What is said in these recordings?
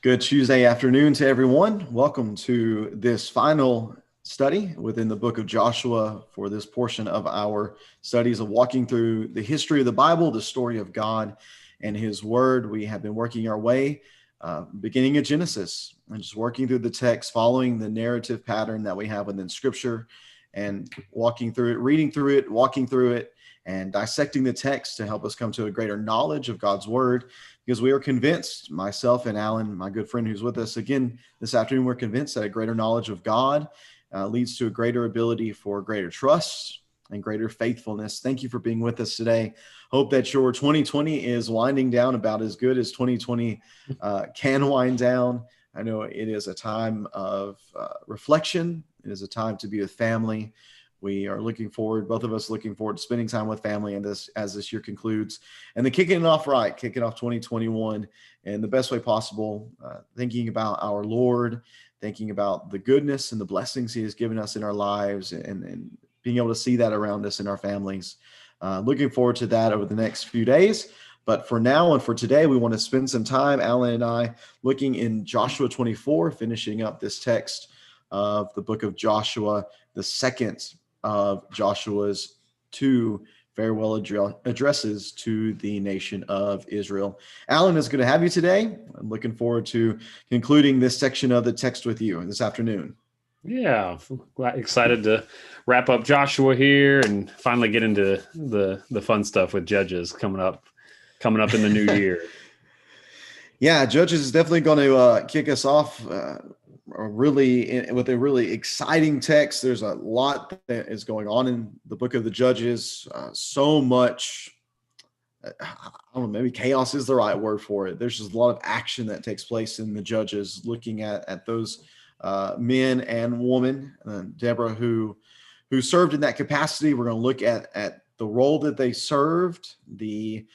Good Tuesday afternoon to everyone. Welcome to this final study within the book of Joshua for this portion of our studies of walking through the history of the Bible, the story of God and his word. We have been working our way beginning at Genesis and just working through the text, following the narrative pattern that we have within scripture and walking through it, reading through it, walking through it, and dissecting the text to help us come to a greater knowledge of God's word. Because we are convinced, myself and Alan, my good friend who's with us again this afternoon, we're convinced that a greater knowledge of God leads to a greater ability for greater trust and greater faithfulness. Thank you for being with us today. Hope that your 2020 is winding down about as good as 2020 can wind down. I know it is a time of reflection. It is a time to be with family. We are both of us looking forward to spending time with family as this year concludes. And then kicking off 2021 in the best way possible, thinking about our Lord, thinking about the goodness and the blessings he has given us in our lives and being able to see that around us in our families. Looking forward to that over the next few days. But for now and for today, we want to spend some time, Alan and I, looking in Joshua 24, finishing up this text of the book of Joshua, the second of Joshua's two farewell addresses to the nation of Israel. Alan, is good to have you today. I'm looking forward to concluding this section of the text with you this afternoon. Yeah, excited to wrap up Joshua here and finally get into the fun stuff with Judges coming up in the new year. Yeah, Judges is definitely going to kick us off with a really exciting text. There's a lot that is going on in the book of the Judges. So much, I don't know, maybe chaos is the right word for it. There's just a lot of action that takes place in the Judges, looking at those men and women, Deborah, who served in that capacity. We're going to look at the role that they served, the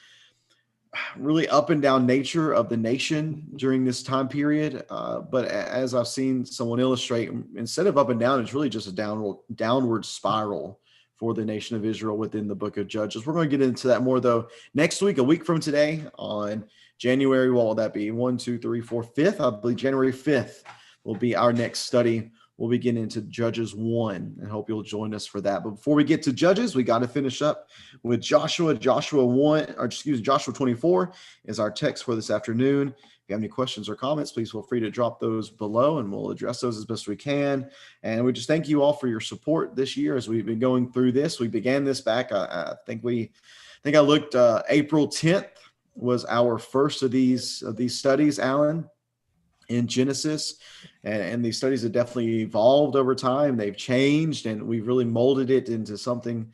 really up and down nature of the nation during this time period. But as I've seen someone illustrate, instead of up and down, it's really just a downward spiral for the nation of Israel within the book of Judges. We're going to get into that more, though, next week, a week from today, on January, what will that be? 5th, I believe January 5th will be our next study. We'll be getting into Judges 1 and hope you'll join us for that. But before we get to Judges, we got to finish up with Joshua 24 is our text for this afternoon. If you have any questions or comments, please feel free to drop those below and we'll address those as best we can. And we just thank you all for your support this year as we've been going through this. We began this back, I think I looked, April 10th was our first of these studies, Alan, in Genesis, and these studies have definitely evolved over time. They've changed, and we've really molded it into something,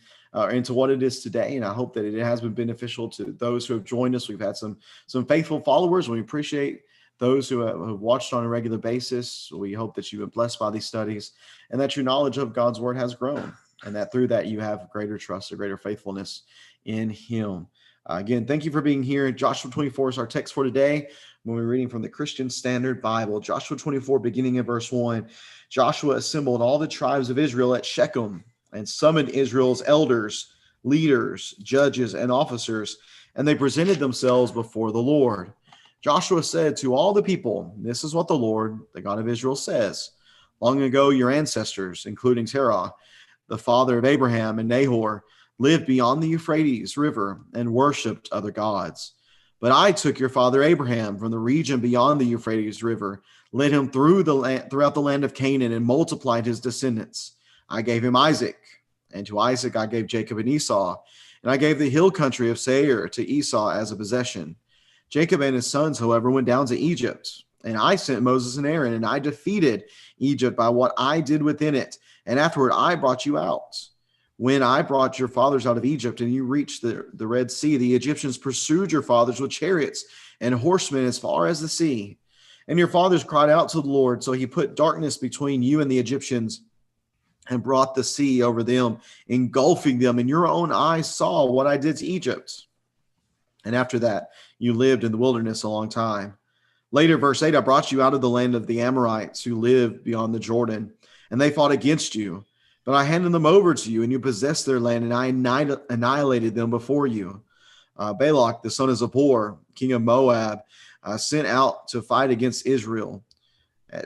into what it is today. And I hope that it has been beneficial to those who have joined us. We've had some faithful followers, and we appreciate those who have watched on a regular basis. We hope that you've been blessed by these studies and that your knowledge of God's word has grown, and that through that you have greater trust or greater faithfulness in him. Again, thank you for being here. Joshua 24 is our text for today. When we're reading from the Christian Standard Bible, Joshua 24, beginning in verse 1, Joshua assembled all the tribes of Israel at Shechem and summoned Israel's elders, leaders, judges, and officers, and they presented themselves before the Lord. Joshua said to all the people, "This is what the Lord, the God of Israel, says. Long ago, your ancestors, including Terah, the father of Abraham and Nahor, lived beyond the Euphrates River and worshipped other gods. But I took your father Abraham from the region beyond the Euphrates River, led him throughout the land of Canaan, and multiplied his descendants. I gave him Isaac, and to Isaac I gave Jacob and Esau, and I gave the hill country of Seir to Esau as a possession. Jacob and his sons, however, went down to Egypt, and I sent Moses and Aaron, and I defeated Egypt by what I did within it, and afterward I brought you out. When I brought your fathers out of Egypt and you reached the Red Sea, the Egyptians pursued your fathers with chariots and horsemen as far as the sea. And your fathers cried out to the Lord, so he put darkness between you and the Egyptians and brought the sea over them, engulfing them. And your own eyes saw what I did to Egypt. And after that, you lived in the wilderness a long time. Later, verse 8, I brought you out of the land of the Amorites who lived beyond the Jordan, and they fought against you. But I handed them over to you, and you possessed their land, and I annihilated them before you. Balak, the son of Zippor, king of Moab, sent out to fight against Israel.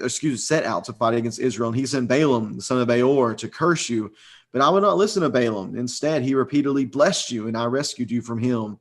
Set out to fight against Israel. And he sent Balaam, the son of Beor, to curse you. But I would not listen to Balaam. Instead, he repeatedly blessed you, and I rescued you from him.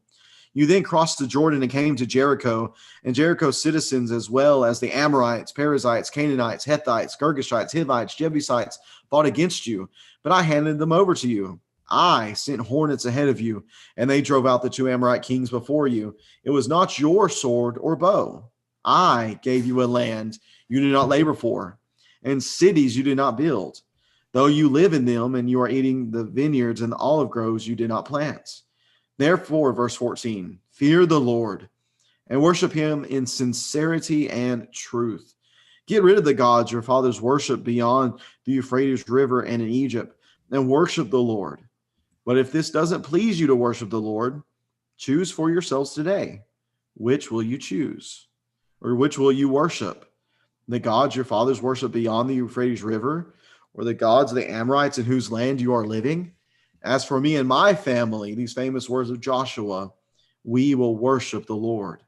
You then crossed the Jordan and came to Jericho, and Jericho's citizens, as well as the Amorites, Perizzites, Canaanites, Hethites, Girgashites, Hivites, Jebusites, fought against you. But I handed them over to you. I sent hornets ahead of you, and they drove out the 2 Amorite kings before you. It was not your sword or bow. I gave you a land you did not labor for, and cities you did not build, though you live in them, and you are eating the vineyards and the olive groves you did not plant. Therefore, verse 14, fear the Lord and worship him in sincerity and truth. Get rid of the gods your fathers worshiped beyond the Euphrates River and in Egypt, and worship the Lord. But if this doesn't please you to worship the Lord, choose for yourselves today. Which will you choose? Or which will you worship? The gods your fathers worshiped beyond the Euphrates River, or the gods of the Amorites in whose land you are living? As for me and my family, these famous words of Joshua, we will worship the Lord.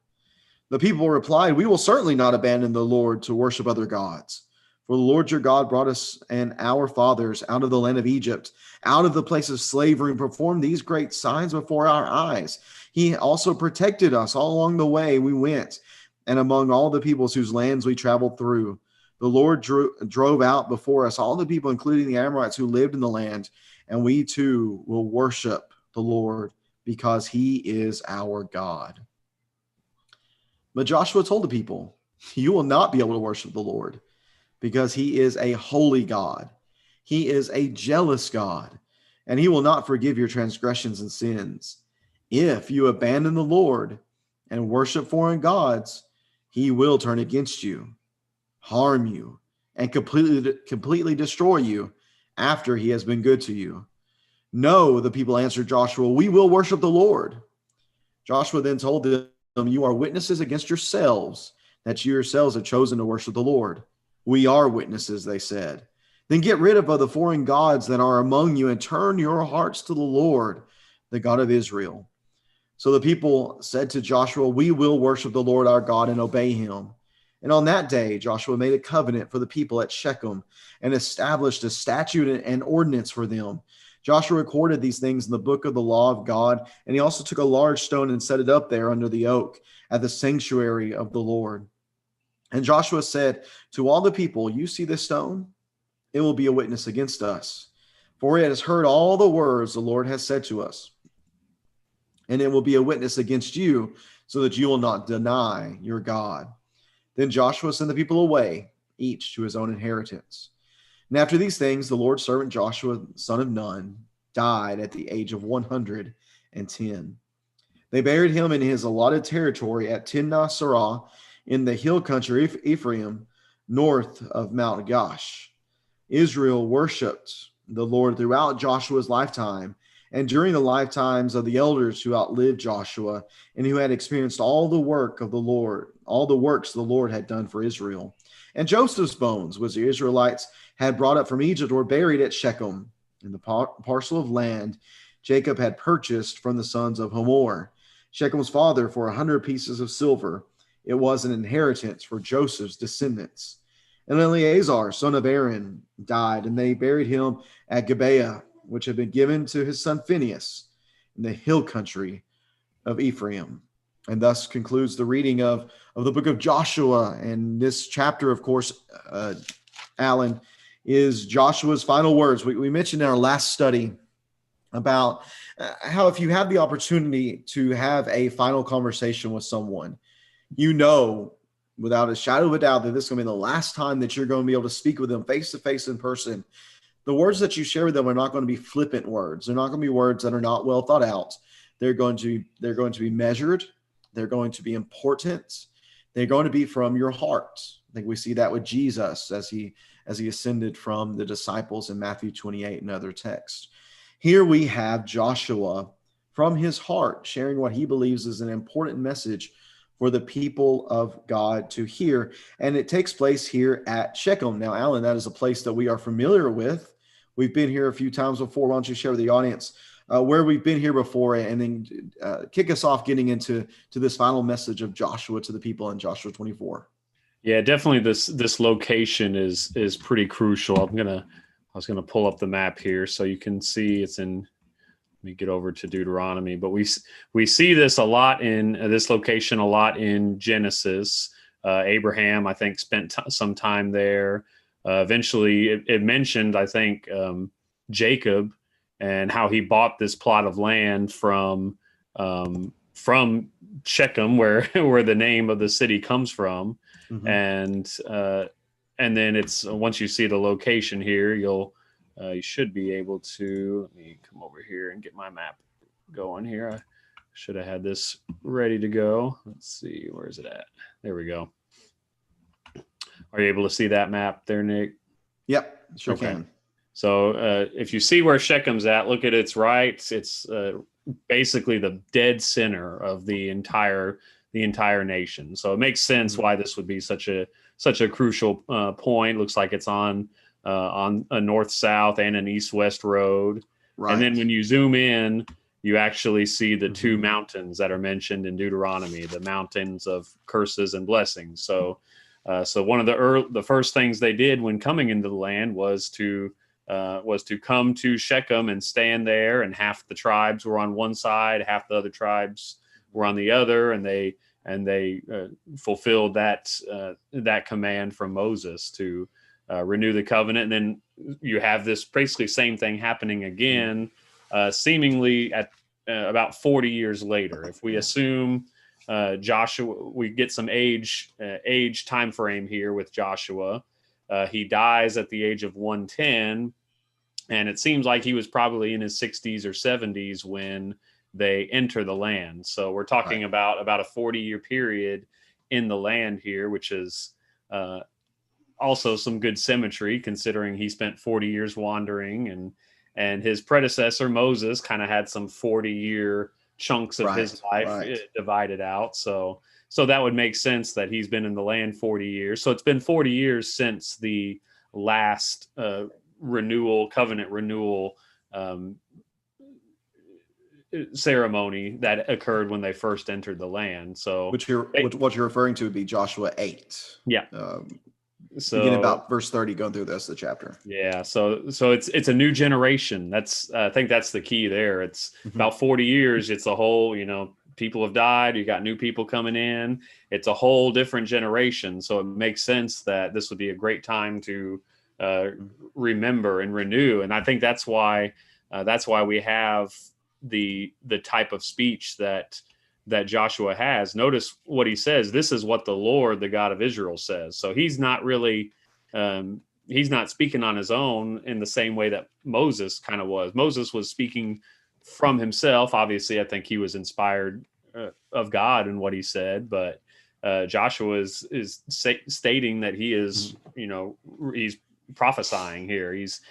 The people replied, we will certainly not abandon the Lord to worship other gods. For the Lord your God brought us and our fathers out of the land of Egypt, out of the place of slavery, and performed these great signs before our eyes. He also protected us all along the way we went, and among all the peoples whose lands we traveled through. The Lord drove out before us all the people, including the Amorites who lived in the land, and we too will worship the Lord because he is our God. But Joshua told the people, you will not be able to worship the Lord because he is a holy God. He is a jealous God, and he will not forgive your transgressions and sins. If you abandon the Lord and worship foreign gods, he will turn against you, harm you, and completely destroy you after he has been good to you. No, the people answered Joshua, we will worship the Lord. Joshua then told them, you are witnesses against yourselves that you yourselves have chosen to worship the Lord. We are witnesses, they said. Then get rid of the foreign gods that are among you and turn your hearts to the Lord, the God of Israel. So the people said to Joshua, we will worship the Lord our God and obey him. And on that day, Joshua made a covenant for the people at Shechem and established a statute and ordinance for them. Joshua recorded these things in the book of the law of God, and he also took a large stone and set it up there under the oak at the sanctuary of the Lord. And Joshua said to all the people, you see this stone? It will be a witness against us, for it has heard all the words the Lord has said to us. And it will be a witness against you, so that you will not deny your God. Then Joshua sent the people away, each to his own inheritance. And after these things, the Lord's servant Joshua, son of Nun, died at the age of 110. They buried him in his allotted territory at Timnath Serah in the hill country of Ephraim, north of Mount Gaash. Israel worshipped the Lord throughout Joshua's lifetime and during the lifetimes of the elders who outlived Joshua and who had experienced all the work of the Lord, all the works the Lord had done for Israel. And Joseph's bones, which the Israelites had brought up from Egypt, were buried at Shechem in the parcel of land Jacob had purchased from the sons of Hamor, Shechem's father, for 100 pieces of silver. It was an inheritance for Joseph's descendants. And Eleazar, son of Aaron, died, and they buried him at Gibeah, which had been given to his son Phinehas in the hill country of Ephraim. And thus concludes the reading of the book of Joshua. And this chapter, of course, Alan, is Joshua's final words. We mentioned in our last study about how if you have the opportunity to have a final conversation with someone, you know without a shadow of a doubt that this is going to be the last time that you're going to be able to speak with them face to face in person. The words that you share with them are not going to be flippant words. They're not going to be words that are not well thought out. They're going to be measured. They're going to be important. They're going to be from your heart. I think we see that with Jesus as he ascended from the disciples in Matthew 28 and other texts. Here we have Joshua from his heart sharing what he believes is an important message for the people of God to hear. And it takes place here at Shechem. Now, Alan, that is a place that we are familiar with. We've been here a few times before. Why don't you share with the audience where we've been here before, and then kick us off getting into this final message of Joshua to the people in Joshua 24. Yeah, definitely. This location is pretty crucial. I was gonna pull up the map here so you can see it's in. Let me get over to Deuteronomy, but we see this a lot in this location a lot in Genesis. Abraham, I think, spent some time there. Eventually, it mentioned, I think, Jacob and how he bought this plot of land from Shechem, where where the name of the city comes from, mm-hmm. And then it's once you see the location here, you should be able to. Let me come over here and get my map going here. I should have had this ready to go. Let's see, where is it at? There we go. Are you able to see that map there, Nick? Yep, sure can. So if you see where Shechem's at, look at its right. It's basically the dead center of the entire nation. So it makes sense why this would be such a crucial point. Looks like it's on a north-south and an east-west road. Right. And then when you zoom in, you actually see the two mountains that are mentioned in Deuteronomy, the mountains of curses and blessings. So one of the first things they did when coming into the land was to come to Shechem and stand there, and half the tribes were on one side, half the other tribes were on the other, and they fulfilled that command from Moses to renew the covenant. And then you have this basically same thing happening again, seemingly at about 40 years later. If we assume Joshua, we get some age time frame here with Joshua. He dies at the age of 110, and it seems like he was probably in his 60s or 70s when they enter the land. So we're talking about a 40-year period in the land here, which is also some good symmetry, considering he spent 40 years wandering, and his predecessor Moses kind of had some 40-year chunks of his life divided out. So that would make sense that he's been in the land 40 years. So it's been 40 years since the last covenant renewal ceremony that occurred when they first entered the land. So what you're referring to would be Joshua 8. Yeah. So beginning about verse 30, going through the rest of the chapter. Yeah. So it's a new generation. I think that's the key there. It's about 40 years. It's a whole, people have died. You got new people coming in. It's a whole different generation. So it makes sense that this would be a great time to remember and renew. And I think that's why we have the type of speech that Joshua has. Notice what he says. This is what the Lord, the God of Israel, says. So he's not really, he's not speaking on his own in the same way that Moses kind of was. Moses was speaking from himself. Obviously, I think he was inspired of God in what he said, but Joshua is stating that he is, he's prophesying here. He's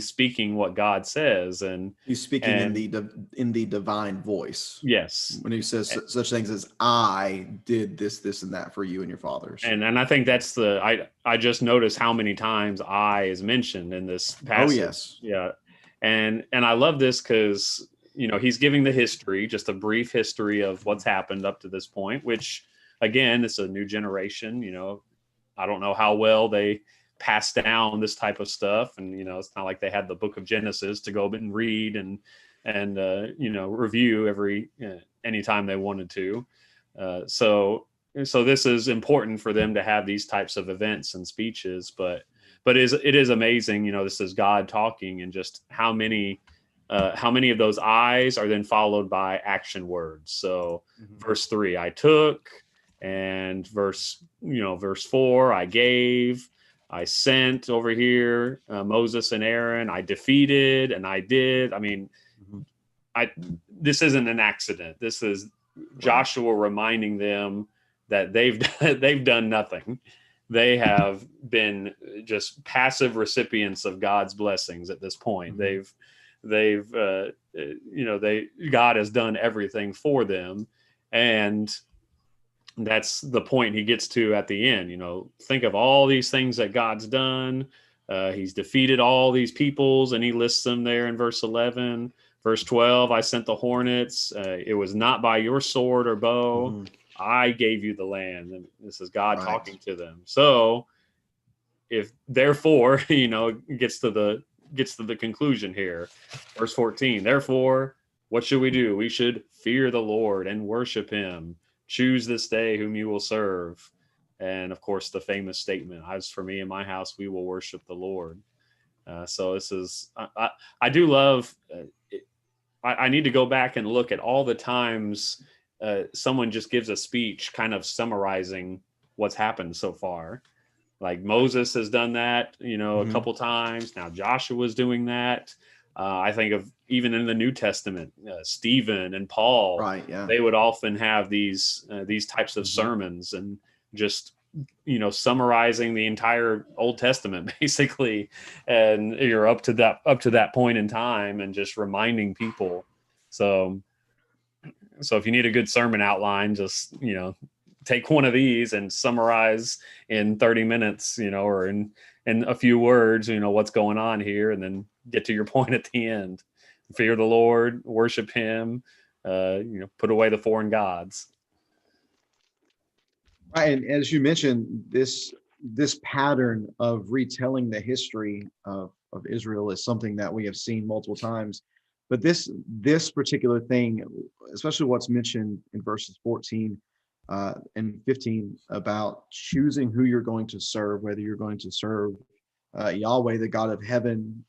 speaking what God says, and he's speaking in the divine voice. Yes, when he says such things as "I did this and that for you and your fathers." And I think that's I just noticed how many times "I" is mentioned in this passage. Oh yes, yeah, and I love this because he's giving the history, just a brief history of what's happened up to this point. Which again, it's a new generation. I don't know how well they pass down this type of stuff, and it's not like they had the book of Genesis to go and read and review every anytime they wanted to. So this is important for them to have these types of events and speeches, but it is amazing. This is God talking, and just how many of those eyes are then followed by action words. So verse 3, I took, and verse 4, I gave, I sent over here Moses and Aaron. I defeated, and I did. I mean, this isn't an accident. This is Joshua reminding them that they've done nothing. They have been just passive recipients of God's blessings at this point. God has done everything for them, and that's the point he gets to at the end. Think of all these things that God's done. He's defeated all these peoples, and he lists them there in verse 11. Verse 12, I sent the hornets. It was not by your sword or bow. Mhm. I gave you the land. And this is God Right. talking to them. So if therefore, it gets to the conclusion here. Verse 14, therefore, what should we do? We should fear the Lord and worship him. Choose this day whom you will serve. And of course, the famous statement, as for me and my house, we will worship the Lord. So this is, I do love, I need to go back and look at all the times someone just gives a speech kind of summarizing what's happened so far. Like Moses has done that, a couple times. Now Joshua's doing that. I think of even in the New Testament, Stephen and Paul, Right. Yeah. they would often have these types of sermons and just summarizing the entire Old Testament basically, and you're up to that point in time and just reminding people. So if you need a good sermon outline, just take one of these and summarize in 30 minutes, or in a few words, what's going on here, and then get to your point at the end. Fear the Lord, worship him, put away the foreign gods. Right, and as you mentioned, this pattern of retelling the history of Israel is something that we have seen multiple times. But this particular thing, especially what's mentioned in verses 14 and 15 about choosing who you're going to serve, whether you're going to serve Yahweh, the God of heaven,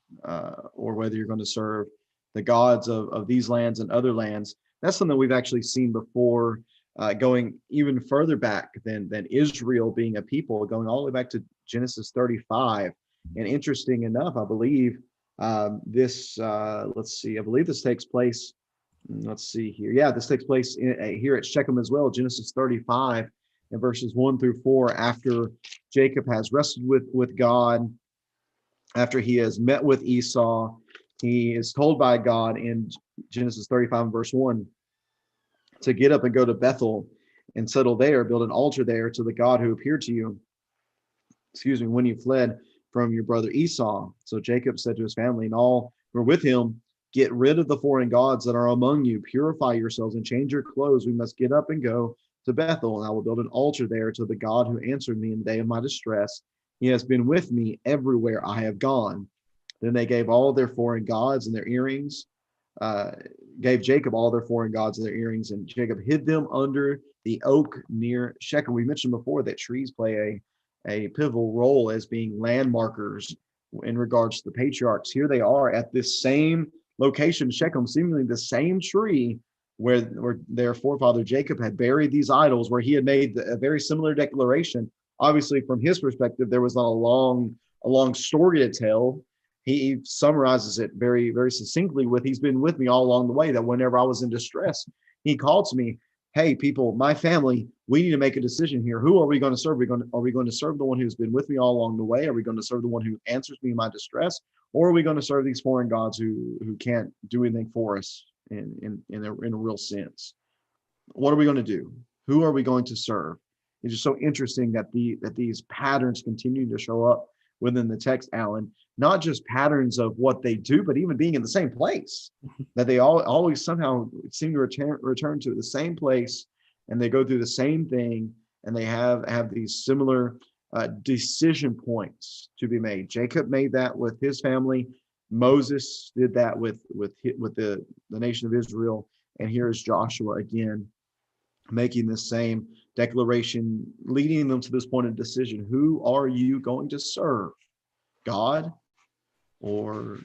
or whether you're going to serve the gods of these lands and other lands, that's something we've actually seen before. Going even further back than Israel being a people, going all the way back to Genesis 35. And interesting enough, I believe this, let's see, I believe this takes place, let's see here. Yeah, this takes place here at Shechem as well, Genesis 35 and verses 1 through 4, after Jacob has wrestled with God, after he has met with Esau. He is told by God in Genesis 35 and verse 1 to get up and go to Bethel and settle there, build an altar there to the God who appeared to you, when you fled from your brother Esau. So Jacob said to his family and all who were with him, get rid of the foreign gods that are among you, purify yourselves and change your clothes. We must get up and go to Bethel, and I will build an altar there to the God who answered me in the day of my distress. He has been with me everywhere I have gone. Then they gave all their foreign gods and their earrings, gave Jacob all their foreign gods and their earrings, and Jacob hid them under the oak near Shechem. We mentioned before that trees play a pivotal role as being landmarkers in regards to the patriarchs. Here they are at this same location, Shechem, seemingly the same tree where their forefather Jacob had buried these idols, where he had made a very similar declaration. Obviously, from his perspective, there was not a long story to tell. He summarizes it very, very succinctly with, he's been with me all along the way, that whenever I was in distress, he called to me, hey, people, my family, we need to make a decision here. Who are we going to serve? Are we going to serve the one who's been with me all along the way? Are we going to serve the one who answers me in my distress? Or are we going to serve these foreign gods who can't do anything for us in a real sense? What are we going to do? Who are we going to serve? It's just so interesting that these patterns continue to show up within the text, Alan. Not just patterns of what they do, but even being in the same place. That they always somehow seem to return to the same place, and they go through the same thing, and they have these similar decision points to be made. Jacob made that with his family. Moses did that with the nation of Israel, and here is Joshua again making the same declaration, leading them to this point of decision. Who are you going to serve? God or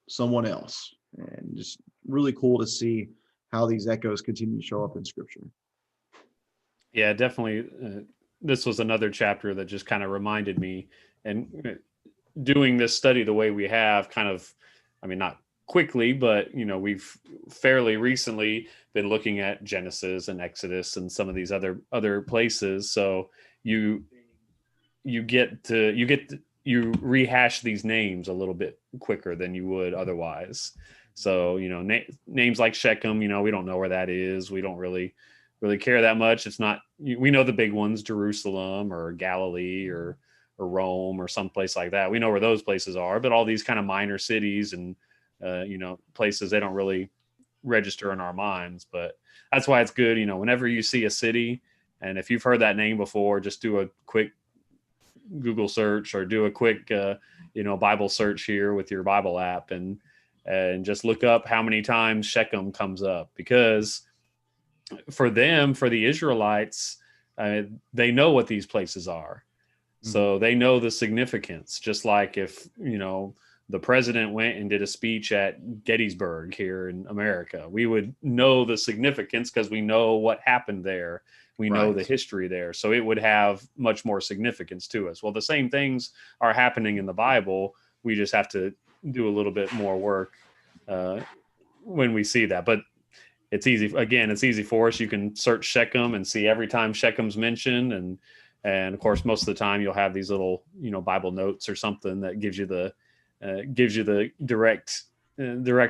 someone else? And just really cool to see how these echoes continue to show up in Scripture. Yeah, definitely. This was another chapter that just kind of reminded me, and doing this study the way we have, kind of, I mean, not quickly, but we've fairly recently been looking at Genesis and Exodus and some of these other places. So you rehash these names a little bit quicker than you would otherwise. So names like Shechem, we don't know where that is. We don't really care that much. It's not, we know the big ones, Jerusalem or Galilee or Rome or someplace like that. We know where those places are, but all these kind of minor cities and places, they don't really register in our minds. But that's why it's good, whenever you see a city, and if you've heard that name before, just do a quick Google search or do a quick, Bible search here with your Bible app, and just look up how many times Shechem comes up, because for the Israelites, they know what these places are. So they know the significance, just like if, the president went and did a speech at Gettysburg here in America, we would know the significance because we know what happened there. We know the history there. So it would have much more significance to us. Well, the same things are happening in the Bible. We just have to do a little bit more work when we see that. But it's easy. Again, it's easy for us. You can search Shechem and see every time Shechem's mentioned. And of course, most of the time you'll have these little, Bible notes or something that gives you the direct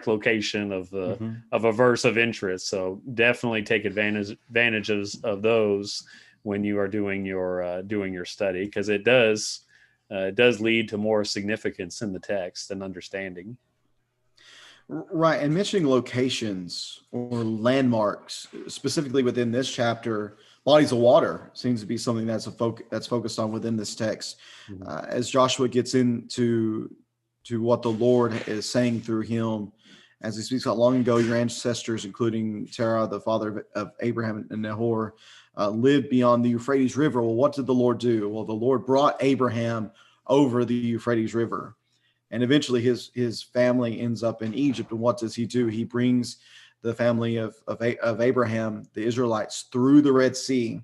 location of a verse of interest. So definitely take advantages of those when you are doing your study, because it does lead to more significance in the text and understanding. Right. And mentioning locations or landmarks, specifically within this chapter, bodies of water seems to be something that's focused on within this text. As Joshua gets into what the Lord is saying through him, as he speaks about, long ago, your ancestors, including Terah, the father of Abraham and Nahor, lived beyond the Euphrates River. Well, what did the Lord do? Well, the Lord brought Abraham over the Euphrates River. And eventually his family ends up in Egypt. And what does he do? He brings the family of Abraham, the Israelites, through the Red Sea.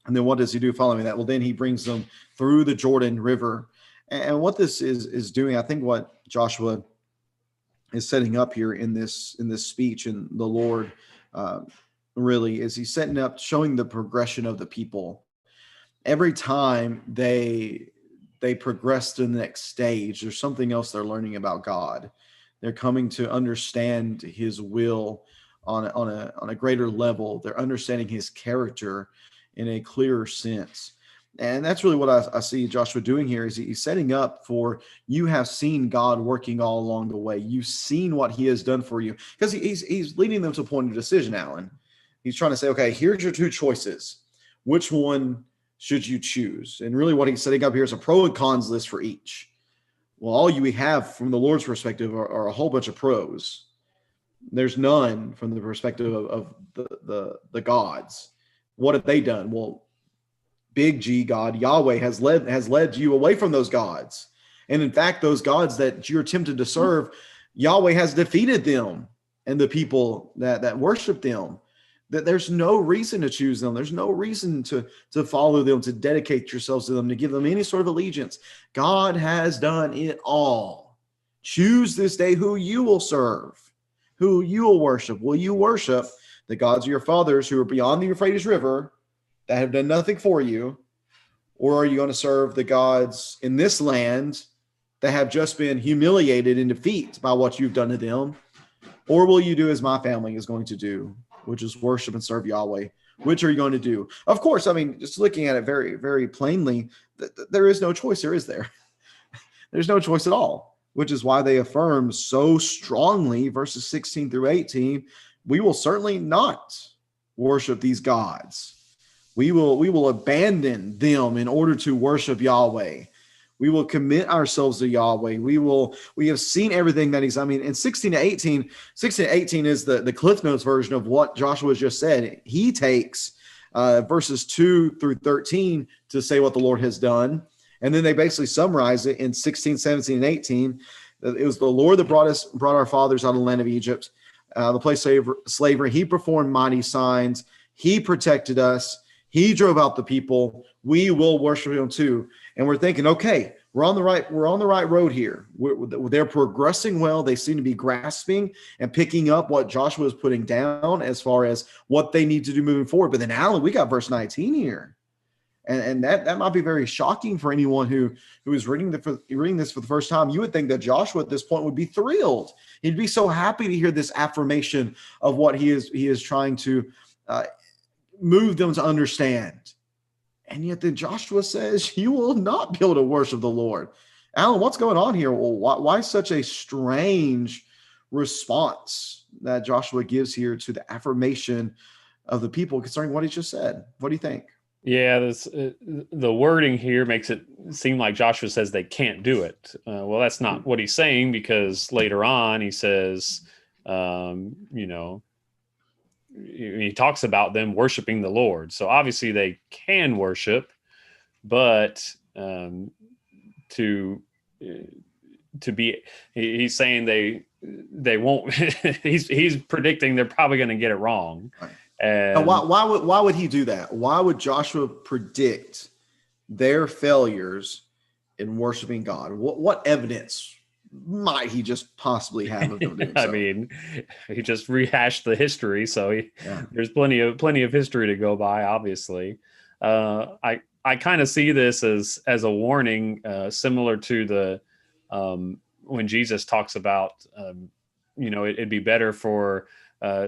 And then what does he do following that? Well, then he brings them through the Jordan River. And what this is doing, I think what Joshua is setting up here in this speech, and the Lord really is he's setting up, showing the progression of the people. Every time they progress to the next stage, there's something else they're learning about God. They're coming to understand his will on a greater level. They're understanding his character in a clearer sense. And that's really what I see Joshua doing here, is he's setting up for, you have seen God working all along the way. You've seen what he has done for you, because he's leading them to a point of decision, Alan. He's trying to say, okay, here's your two choices. Which one should you choose? And really what he's setting up here is a pro and cons list for each. Well, all we have from the Lord's perspective are a whole bunch of pros. There's none from the perspective of the gods. What have they done? Well, big G God, Yahweh has led you away from those gods. And in fact, those gods that you're tempted to serve, Yahweh has defeated them and the people that worship them. That there's no reason to choose them. There's no reason to follow them, to dedicate yourselves to them, to give them any sort of allegiance. God has done it all. Choose this day who you will serve, who you will worship. Will you worship the gods of your fathers who are beyond the Euphrates River that have done nothing for you? Or are you going to serve the gods in this land that have just been humiliated in defeat by what you've done to them? Or will you do as my family is going to do, which is worship and serve Yahweh? Which are you going to do? Of course, I mean, just looking at it very, very plainly, there is no choice. There is there. There's no choice at all, which is why they affirm so strongly, verses 16 through 18, we will certainly not worship these gods. We will abandon them in order to worship Yahweh. We will commit ourselves to Yahweh. We have seen everything that he's, in 16 to 18 is the Cliff Notes version of what Joshua just said. He takes verses 2 through 13 to say what the Lord has done. And then they basically summarize it in 16, 17, and 18. It was the Lord that brought our fathers out of the land of Egypt, the place of slavery. He performed mighty signs. He protected us. He drove out the people. We will worship him too. And we're thinking, okay, we're on the right road here. They're progressing well. They seem to be grasping and picking up what Joshua is putting down as far as what they need to do moving forward. But then, Alan, we got verse 19 here. And that might be very shocking for anyone who is reading this for the first time. You would think that Joshua at this point would be thrilled. He'd be so happy to hear this affirmation of what he is trying to move them to understand. And yet then Joshua says, you will not be able to worship the Lord. Alan, what's going on here? Well, why such a strange response that Joshua gives here to the affirmation of the people concerning what he just said. What do you think? Yeah, the wording here makes it seem like Joshua says they can't do it. Well, that's not what he's saying, because later on he says, you know, he talks about them worshiping the Lord. So obviously they can worship, but to be, he's saying they won't. he's predicting they're probably going to get it wrong. Right. And why would he do that? Why would Joshua predict their failures in worshiping God? What evidence might he just possibly have of them doing so? I mean, he just rehashed the history, so there's plenty of history to go by. Obviously, I kind of see this as a warning, similar to the when Jesus talks about it'd be better for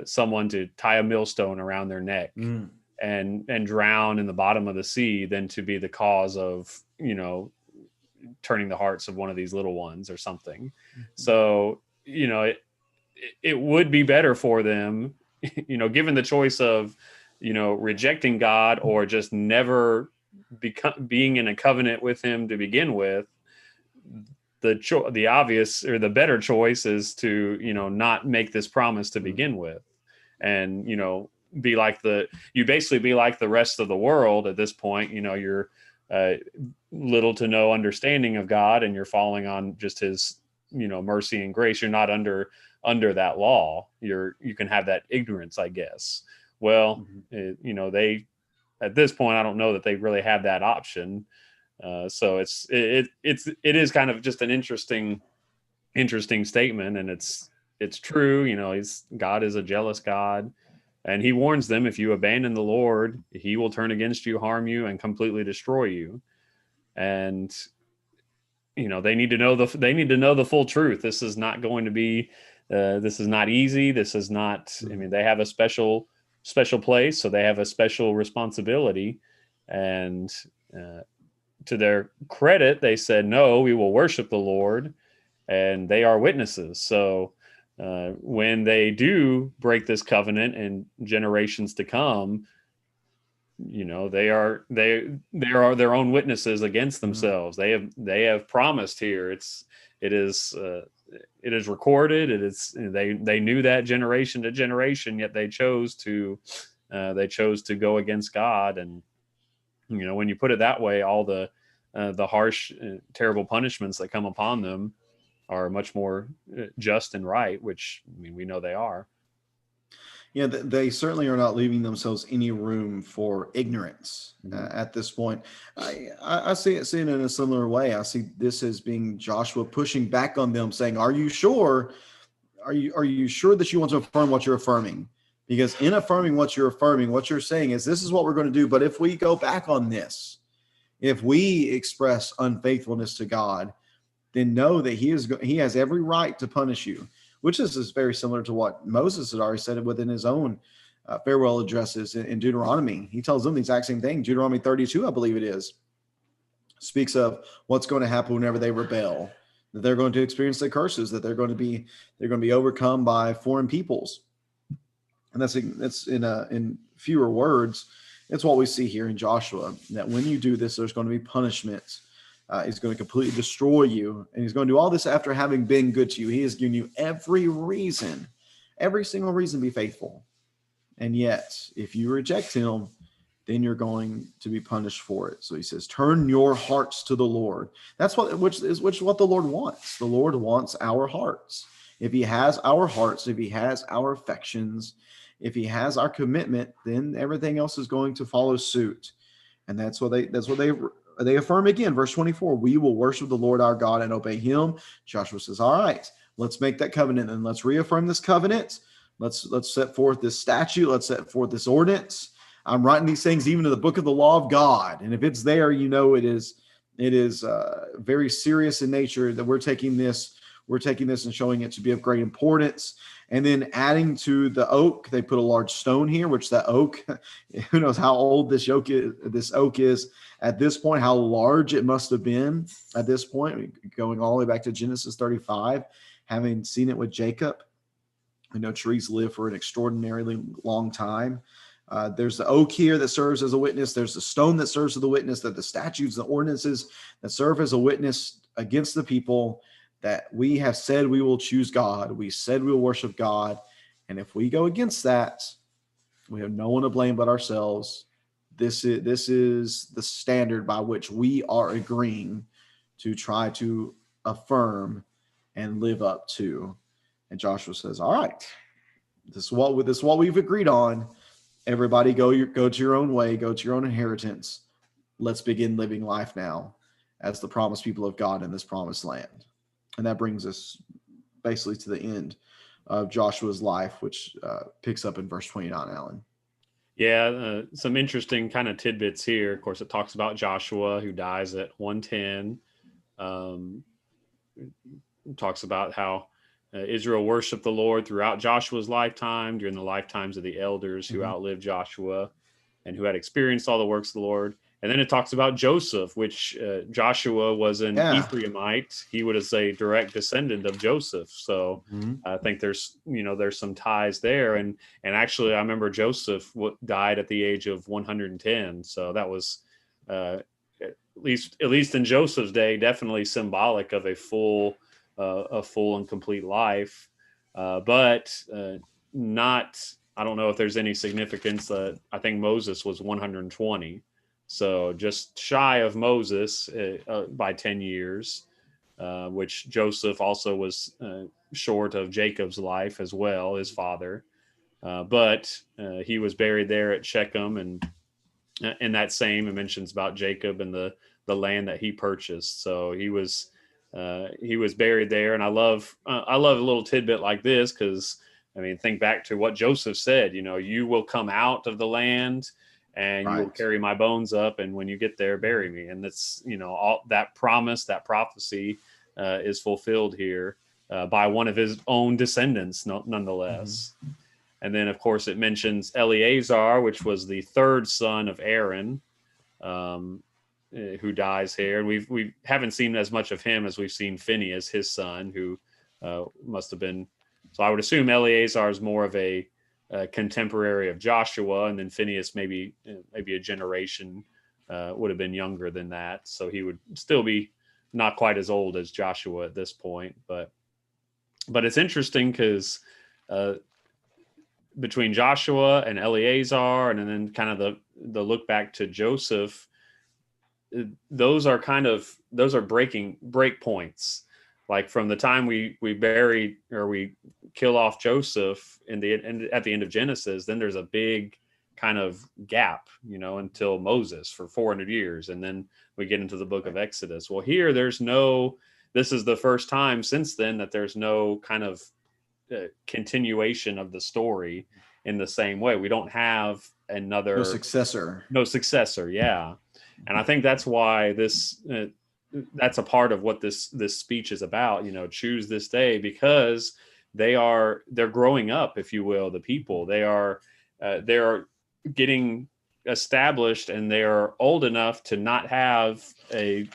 someone to tie a millstone around their neck and drown in the bottom of the sea than to be the cause of turning the hearts of one of these little ones or something. Mm-hmm. So it would be better for them, given the choice of rejecting God or just never being in a covenant with him to begin with. The obvious or the better choice is to not make this promise to begin with, and you basically be like the rest of the world at this point. You're little to no understanding of God, and you're falling on just his mercy and grace. You're not under that law. You can have that ignorance, I guess. Well, they at this point, I don't know that they really have that option. So it is kind of just an interesting statement, and it's true. God is a jealous God, and he warns them, if you abandon the Lord, he will turn against you, harm you, and completely destroy you. And they need to know the full truth. This is not going to be this is not easy. This is not, they have a special place, so they have a special responsibility. And to their credit, they said, no, we will worship the Lord, and they are witnesses. So when they do break this covenant in generations to come, they are their own witnesses against themselves. They have promised here. It is recorded. It is, they knew that generation to generation, yet they chose to go against God. And when you put it that way, all the harsh, terrible punishments that come upon them are much more just and right, which we know they are. Yeah, they certainly are not leaving themselves any room for ignorance at this point. I see it in a similar way. I see this as being Joshua pushing back on them, saying, "Are you sure? Are you sure that you want to affirm what you're affirming? Because in affirming what you're affirming, what you're saying is this is what we're going to do. But if we go back on this, if we express unfaithfulness to God, then know that he has every right to punish you." Which is very similar to what Moses had already said within his own farewell addresses in Deuteronomy. He tells them the exact same thing. Deuteronomy 32, I believe it is, speaks of what's going to happen whenever they rebel, that they're going to experience the curses, that they're going to be overcome by foreign peoples. And that's in fewer words. It's what we see here in Joshua, that when you do this, there's going to be punishments. He's going to completely destroy you. And he's going to do all this after having been good to you. He has given you every single reason to be faithful. And yet, if you reject him, then you're going to be punished for it. So he says, turn your hearts to the Lord. That's which is what the Lord wants. The Lord wants our hearts. If he has our hearts, if he has our affections, if he has our commitment, then everything else is going to follow suit. And that's what they affirm again. Verse 24, we will worship the Lord our God and obey him. Joshua says, all right, let's make that covenant and let's reaffirm this covenant. Let's set forth this statute. Let's set forth this ordinance. I'm writing these things even in the book of the law of God. And if it's there, it is very serious in nature that we're taking this and showing it to be of great importance. And then adding to the oak, they put a large stone here, which that oak, who knows how old this oak is at this point, how large it must have been at this point, going all the way back to Genesis 35, having seen it with Jacob. We know trees live for an extraordinarily long time. There's the oak here that serves as a witness. There's the stone that serves as a witness, that the statutes, the ordinances that serve as a witness against the people, that we have said we will choose God. We said we will worship God. And if we go against that, we have no one to blame but ourselves. This is the standard by which we are agreeing to try to affirm and live up to. And Joshua says, all right, this is what we've agreed on. Everybody go to your own way, go to your own inheritance. Let's begin living life now as the promised people of God in this promised land. And that brings us basically to the end of Joshua's life, which picks up in verse 29, Alan. Yeah, some interesting kind of tidbits here. Of course, it talks about Joshua, who dies at 110. Talks about how Israel worshiped the Lord throughout Joshua's lifetime, during the lifetimes of the elders who outlived Joshua and who had experienced all the works of the Lord. And then it talks about Joseph, which Joshua was an Ephraimite. He was a direct descendant of Joseph. So I think there's some ties there. And actually, I remember Joseph died at the age of 110. So that was at least in Joseph's day, definitely symbolic of a full and complete life, but not. I don't know if there's any significance. I think Moses was 120, so just shy of Moses by 10 years, which Joseph also was short of Jacob's life as well, his father. But he was buried there at Shechem, and in that same, it mentions about Jacob and the land that he purchased. So he was buried there. And I love a little tidbit like this, because I mean, think back to what Joseph said, you will come out of the land and you will carry my bones up. And when you get there, bury me. And that's, all that promise, that prophecy is fulfilled here by one of his own descendants, nonetheless. Mm-hmm. And then, of course, it mentions Eleazar, which was the third son of Aaron, who dies here. And we haven't seen as much of him as we've seen Phinehas, his son, who must have been. So I would assume Eleazar is more of a contemporary of Joshua, and then Phinehas maybe a generation would have been younger than that. So he would still be not quite as old as Joshua at this point. But it's interesting because between Joshua and Eleazar, and then kind of the look back to Joseph, those are break points. Like from the time we bury or we kill off Joseph at the end of Genesis, then there's a big kind of gap, until Moses for 400 years. And then we get into the book of Exodus. Well, here this is the first time since then that there's no kind of continuation of the story in the same way. We don't have no successor. Yeah. And I think that's why that's a part of what this speech is about, choose this day, because they're growing up, if you will, the people. They're getting established, and they are old enough to not have a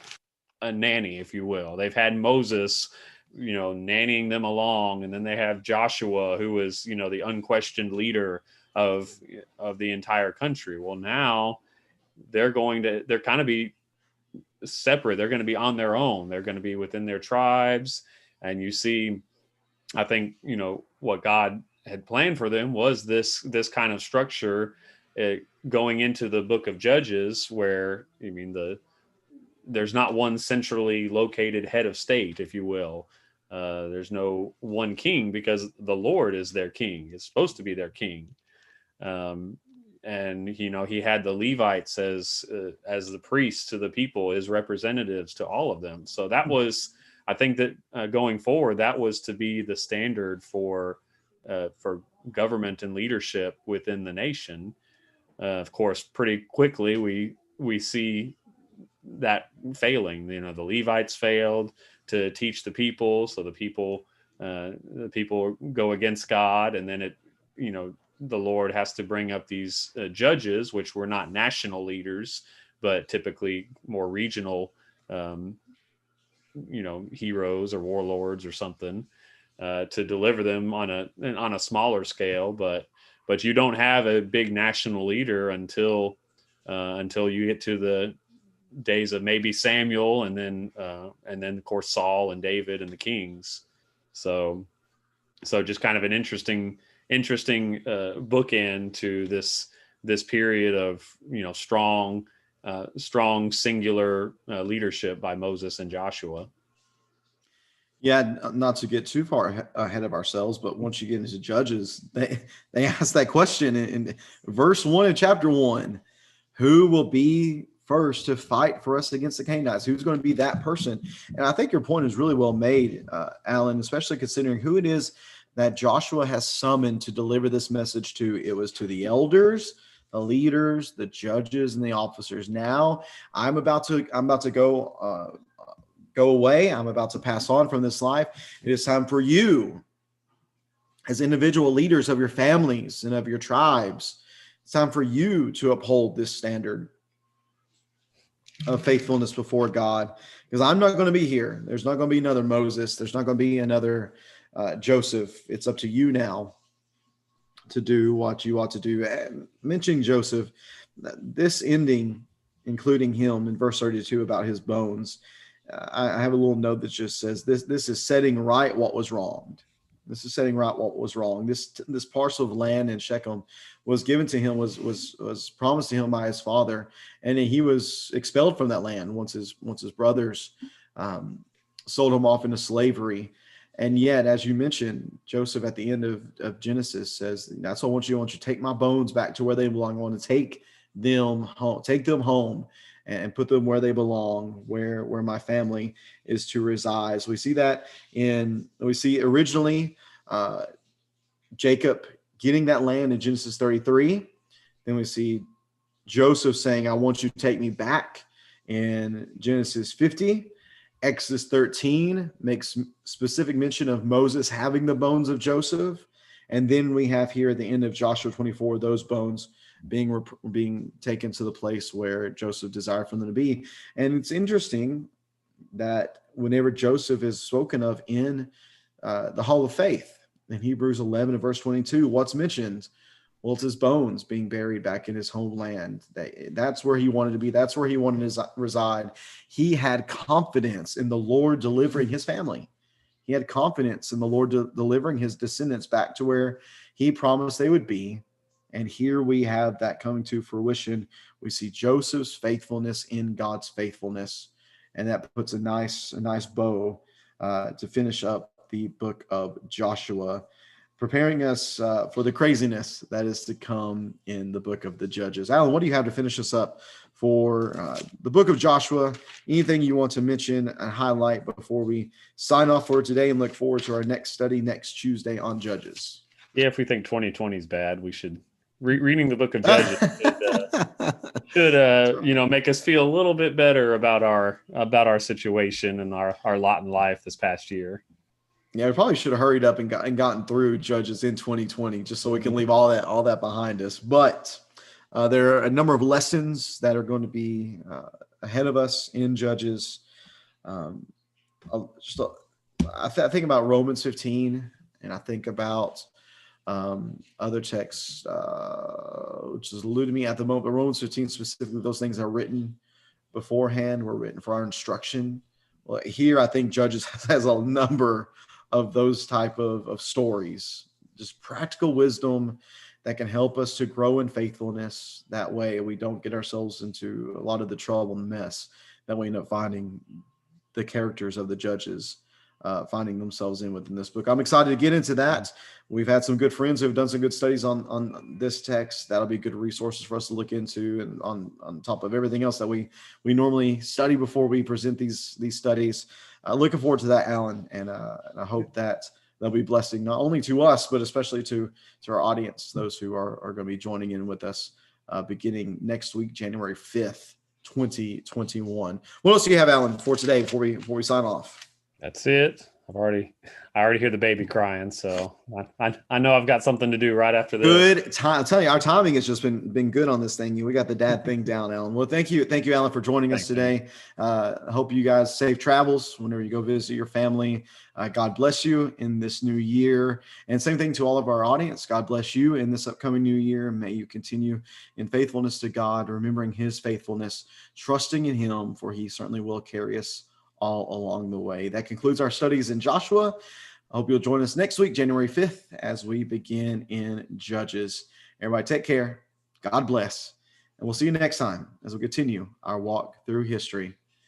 nanny, if you will. They've had Moses, nannying them along, and then they have Joshua, who is, the unquestioned leader of the entire country. Well, now they're kind of be separate. They're going to be on their own. They're going to be within their tribes. And you see, I think, what God had planned for them was this kind of structure going into the book of Judges, where, there's not one centrally located head of state, if you will. There's no one king, because the Lord is their king. It's supposed to be their king. And, he had the Levites as the priests to the people, as representatives to all of them. So that was, I think that going forward, that was to be the standard for government and leadership within the nation. Of course, pretty quickly, we see that failing. The Levites failed to teach the people. So the people go against God. And then the Lord has to bring up these judges, which were not national leaders, but typically more regional, heroes or warlords or something. to deliver them on a smaller scale. But you don't have a big national leader until you get to the days of maybe Samuel, and then of course Saul and David and the kings. So just kind of an interesting bookend to this period of strong singular leadership by Moses and Joshua. Yeah, not to get too far ahead of ourselves, but once you get into Judges, they ask that question in verse 1 of chapter 1: who will be first to fight for us against the Canaanites? Who's going to be that person? And I think your point is really well made, Alan, especially considering who it is that Joshua has summoned to deliver this message to. It was to the elders, the leaders, the judges, and the officers. Now I'm about to go away. I'm about to pass on from this life. It is time for you, as individual leaders of your families and of your tribes, it's time for you to uphold this standard of faithfulness before God, because I'm not going to be here. There's not going to be another Moses. There's not going to be another Joseph. It's up to you now to do what you ought to do. And mentioning Joseph, this ending, including him in verse 32 about his bones, I have a little note that just says this is setting right what was wronged. This is setting right what was wrong. This parcel of land in Shechem was given to him, was promised to him by his father, and he was expelled from that land once his brothers sold him off into slavery. And yet, as you mentioned, Joseph at the end of Genesis says, "That's what I want you to take my bones back to where they belong. I want to take them home and put them where they belong, where my family is to reside." So we see that we see originally Jacob getting that land in Genesis 33. Then we see Joseph saying, "I want you to take me back," in Genesis 50. Exodus 13 makes specific mention of Moses having the bones of Joseph. And then we have here at the end of Joshua 24, those bones being taken to the place where Joseph desired for them to be. And it's interesting that whenever Joseph is spoken of in the Hall of Faith, in Hebrews 11 and verse 22, what's mentioned? Well, it's his bones being buried back in his homeland. That's where he wanted to be. That's where he wanted to reside. He had confidence in the Lord delivering his family. He had confidence in the Lord delivering his descendants back to where he promised they would be. And here we have that coming to fruition. We see Joseph's faithfulness in God's faithfulness. And that puts a nice bow to finish up the book of Joshua, preparing us for the craziness that is to come in the book of the Judges. Alan, what do you have to finish us up for the book of Joshua? Anything you want to mention and highlight before we sign off for today and look forward to our next study next Tuesday on Judges? Yeah, if we think 2020 is bad, we should reading the book of Judges should make us feel a little bit better about our situation and our lot in life this past year. Yeah, we probably should have hurried up and gotten through Judges in 2020, just so we can leave all that behind us. But there are a number of lessons that are going to be ahead of us in Judges. I think about Romans 15, and I think about other texts, which is eluding me at the moment. But Romans 15 specifically, those things are written beforehand, were written for our instruction. Well, here I think Judges has a number of those type of stories, just practical wisdom that can help us to grow in faithfulness. That way we don't get ourselves into a lot of the trouble and mess that we end up finding the characters of the Judges finding themselves within this book. I'm excited to get into that. We've had some good friends who have done some good studies on this text. That'll be good resources for us to look into, and on top of everything else that we normally study before we present these studies. Looking forward to that, Alan, and I hope that they'll be blessing not only to us, but especially to our audience, those who are going to be joining in with us beginning next week, January 5th, 2021. What else do you have, Alan, for today before we sign off? That's it. I already hear the baby crying, so I know I've got something to do right after this. Good time. I'm telling you, our timing has just been good on this thing. We got the dad thing down, Alan. Well, thank you, Alan, for joining us today. I hope you guys safe travels whenever you go visit your family. God bless you in this new year, and same thing to all of our audience. God bless you in this upcoming new year. May you continue in faithfulness to God, remembering His faithfulness, trusting in Him, for He certainly will carry us all along the way. That concludes our studies in Joshua. I hope you'll join us next week, January 5th, as we begin in Judges. Everybody take care. God bless. And we'll see you next time as we continue our walk through history.